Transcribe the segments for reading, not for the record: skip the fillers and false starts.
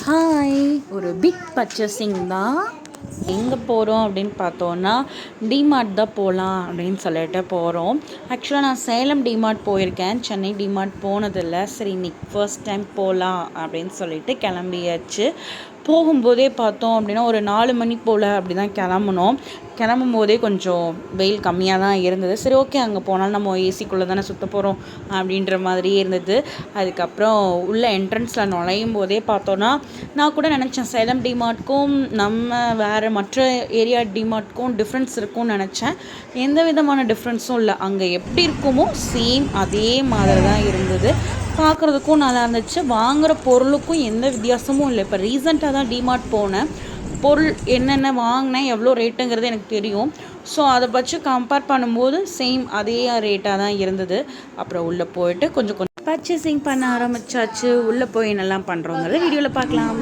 Hi, ஒரு big purchasing தான். எங்கே போகிறோம் அப்படின்னு பார்த்தோன்னா டிமார்ட் தான் போகலாம் அப்படின்னு சொல்லிட்டு போகிறோம். ஆக்சுவலாக நான் சேலம் டிமார்ட் போயிருக்கேன், சென்னை டிமார்ட் போனதில்லை. சரி, இன்னைக்கு ஃபர்ஸ்ட் டைம் போகலாம் அப்படின்னு சொல்லிட்டு கிளம்பியாச்சு. போகும்போதே பார்த்தோம் அப்படின்னா ஒரு 4 மணி போல் அப்படி தான் கிளம்பும் போதே கொஞ்சம் வெயில் கம்மியாக தான் இருந்தது. சரி, ஓகே, அங்கே போனாலும் நம்ம ஏசிக்குள்ளே தானே சுற்ற போகிறோம் அப்படின்ற மாதிரியே இருந்தது. அதுக்கப்புறம் உள்ள என்ட்ரன்ஸில் நுழையும் போதே பார்த்தோன்னா நான் கூட நினச்சேன் சேலம் டிமார்ட்க்கும் நம்ம வேறு மற்ற ஏரியா டிமார்ட்க்கும் டிஃப்ரென்ஸ் இருக்கும்னு நினச்சேன். எந்த விதமான டிஃப்ரென்ஸும் இல்லை. அங்கே எப்படி இருக்குமோ சேம் அதே மாதிரி தான் இருந்தது. பார்க்குறதுக்கும் நல்லா இருந்துச்சு. வாங்குகிற பொருளுக்கும் எந்த வித்தியாசமும் இல்லை. இப்போ ரீசெண்டாக தான் டிமார்ட் போனேன். பொருள் என்னென்ன வாங்கினேன், எவ்வளோ ரேட்டுங்கிறது எனக்கு தெரியும். ஸோ அதை வச்சு கம்பேர் பண்ணும்போது சேம் அதே ரேட்டாக தான் இருந்தது. அப்புறம் உள்ளே போயிட்டு கொஞ்சம் பர்ச்சேசிங் பண்ண ஆரம்பித்தாச்சு. உள்ளே போய் என்னெல்லாம் பண்ணுறோங்கிறத வீடியோவில் பார்க்கலாம்.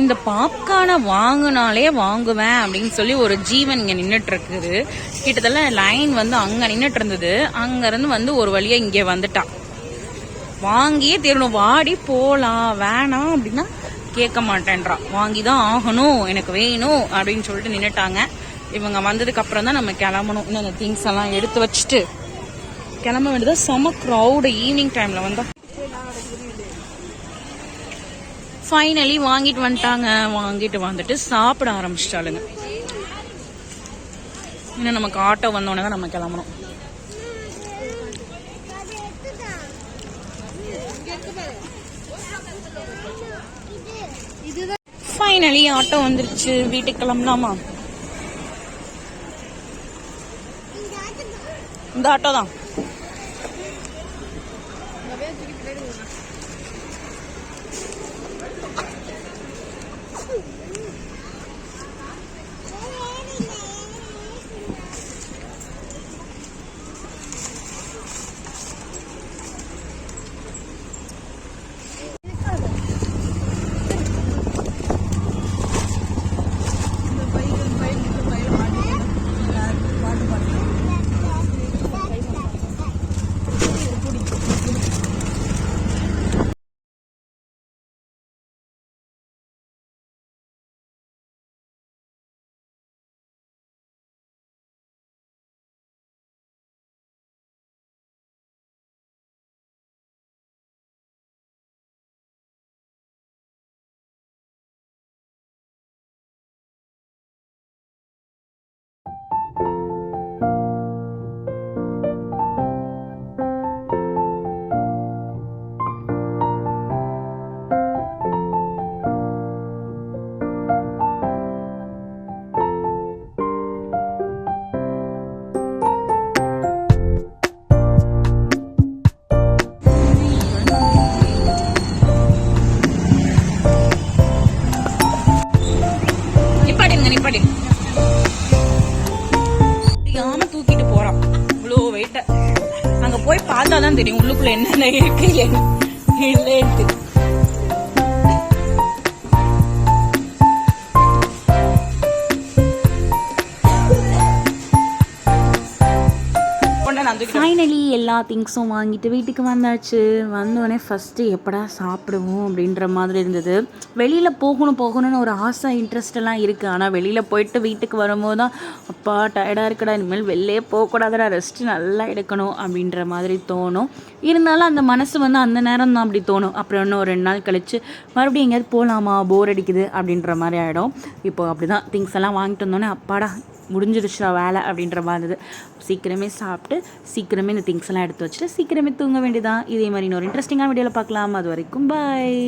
இந்த பாப்கார்னை வாங்கினாலே வாங்குவேன் அப்படின்னு சொல்லி ஒரு ஜீவன் இங்கே நின்றுட்டு இருக்குது. கிட்டத்தட்ட லைன் வந்து அங்கே நின்றுட்டு இருந்தது. அங்கேருந்து ஒரு வழியாக இங்கே வந்துட்டான். வாங்கியே தீரணும், வாடி போகலாம், வேணாம் அப்படின்னா கேட்க மாட்டேன்றான். வாங்கி தான் ஆகணும், எனக்கு வேணும் அப்படின்னு சொல்லிட்டு நின்றுட்டாங்க. இவங்க வந்ததுக்கு அப்புறம் தான் நம்ம கிளம்பணும். இன்னும் அந்த திங்ஸ் எல்லாம் எடுத்து வச்சுட்டு கிளம்ப வேண்டியதான். செம க்ரௌடு ஈவினிங் டைமில் வந்தோம். ஃபைனலி வாங்கிட்டு வந்துட்டு சாப்பிட ஆரம்பிச்சிட்டாளுங்க. இன்னும் நமக்கு ஆட்டோ வந்தோடனே தான் நம்ம கிளம்பணும். ஃபைனலி ஆட்டோ வந்துருச்சு. வீட்டுக்கு கிளம்பலாமா? இந்த ஆட்டோ தான். தூக்கிட்டு போறான் இவ்வளோ வெயிட்ட. அங்க போய் பார்த்தாதான் தெரியும் உள்ளுக்குள்ள என்னென்ன இருக்கு இல்லைன்ட்டு. ஃபைனலி எல்லா திங்ஸும் வாங்கிட்டு வீட்டுக்கு வந்தாச்சு. வந்தோடனே ஃபஸ்ட்டு எப்படா சாப்பிடுவோம் அப்படின்ற மாதிரி இருந்தது. வெளியில் போகணும்னு ஒரு ஆசை, இன்ட்ரெஸ்டெல்லாம் இருக்குது. ஆனால் வெளியில் போயிட்டு வீட்டுக்கு வரும்போது தான் அப்பா டயர்டாக இருக்கடா, இனிமேல் வெளிலே போகக்கூடாதுடா, ரெஸ்ட்டு நல்லா எடுக்கணும் அப்படின்ற மாதிரி தோணும். இருந்தாலும் அந்த மனசு அந்த நேரம் தான் அப்படி தோணும். அப்புறம் இன்னும் ஒரு 2 நாள் கழித்து மறுபடியும் எங்கேயாவது போகலாமா, போர் அடிக்குது அப்படின்ற மாதிரி ஆகிடும். இப்போது அப்படி தான் திங்ஸ் எல்லாம் வாங்கிட்டு வந்தோடனே அப்பாடா முடிஞ்சிருச்சா வேலை அப்படின்ற மாதிரி இருந்தது. சீக்கிரமே சாப்பிட்டு சீக்கிரமே இந்த திங்ஸ் எல்லாம் எடுத்து வச்சுட்டு சீக்கிரமே தூங்க வேண்டியதான். இதே மாதிரி இன்னொரு இன்ட்ரெஸ்டிங்கான வீடியோவில் பார்க்கலாம். அது வரைக்கும் பாய்.